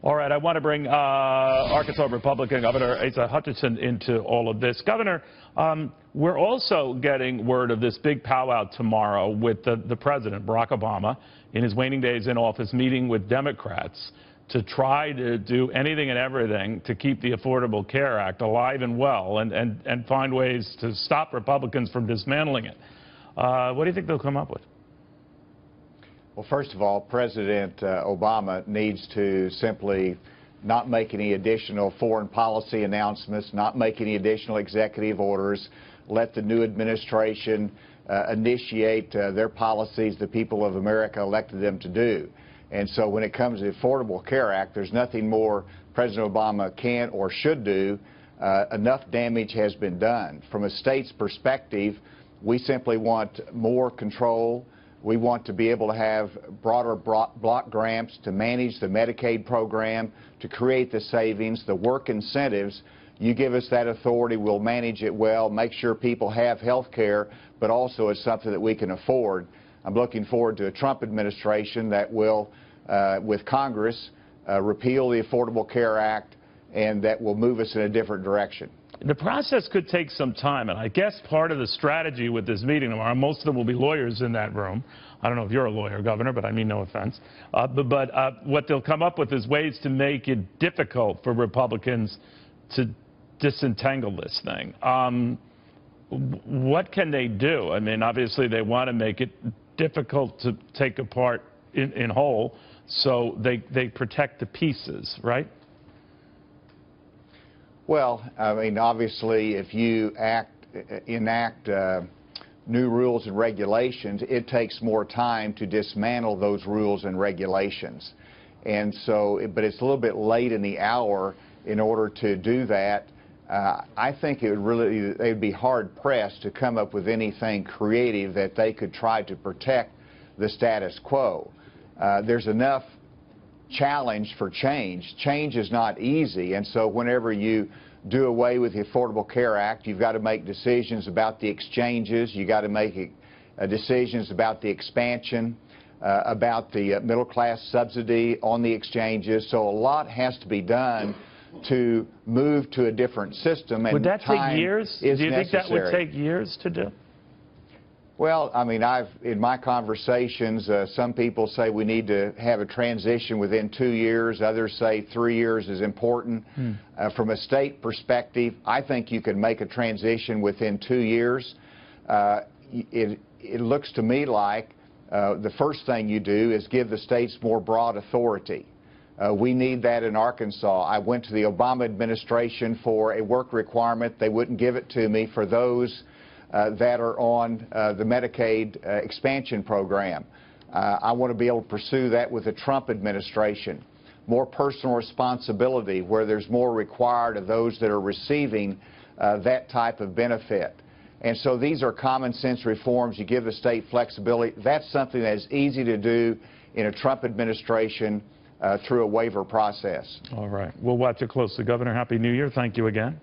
All right, I want to bring Arkansas Republican Governor Asa Hutchinson into all of this. Governor, we're also getting word of this big powwow tomorrow with the president, Barack Obama, in his waning days in office, meeting with Democrats to try to do anything and everything to keep the Affordable Care Act alive and well and find ways to stop Republicans from dismantling it. What do you think they'll come up with? Well, first of all, President Obama needs to simply not make any additional foreign policy announcements, not make any additional executive orders, let the new administration initiate their policies the people of America elected them to do. And so when it comes to the Affordable Care Act, there's nothing more President Obama can or should do. Enough damage has been done. From a state's perspective, we simply want more control. We want to be able to have broader block grants to manage the Medicaid program, to create the savings, the work incentives. You give us that authority, we'll manage it well, make sure people have health care, but also it's something that we can afford. I'm looking forward to a Trump administration that will, with Congress, repeal the Affordable Care Act, and that will move us in a different direction. The process could take some time, and I guess part of the strategy with this meeting tomorrow, most of them will be lawyers in that room. I don't know if you're a lawyer, Governor, but I mean no offense. But what they'll come up with is ways to make it difficult for Republicans to disentangle this thing. What can they do? I mean, obviously they want to make it difficult to take apart in whole, so they protect the pieces, right? Well, I mean, obviously, if you enact new rules and regulations, it takes more time to dismantle those rules and regulations. And so, but it's a little bit late in the hour in order to do that. I think they'd be hard-pressed to come up with anything creative that they could try to protect the status quo. There's enough challenge for change. Change is not easy, and so whenever you do away with the Affordable Care Act, you've got to make decisions about the exchanges, you've got to make decisions about the expansion, about the middle-class subsidy on the exchanges. So a lot has to be done to move to a different system. And would that take years? Do you think that would take years to do? Well, I mean, in my conversations, some people say we need to have a transition within 2 years. Others say 3 years is important. From a state perspective, I think you can make a transition within 2 years. It looks to me like the first thing you do is give the states more broad authority. We need that in Arkansas. I went to the Obama administration for a work requirement. They wouldn't give it to me for those that are on the Medicaid expansion program. I want to be able to pursue that with the Trump administration. More personal responsibility where there's more required of those that are receiving that type of benefit. And so these are common sense reforms. You give the state flexibility. That's something that is easy to do in a Trump administration through a waiver process. All right. We'll watch it closely. Governor, Happy New Year. Thank you again.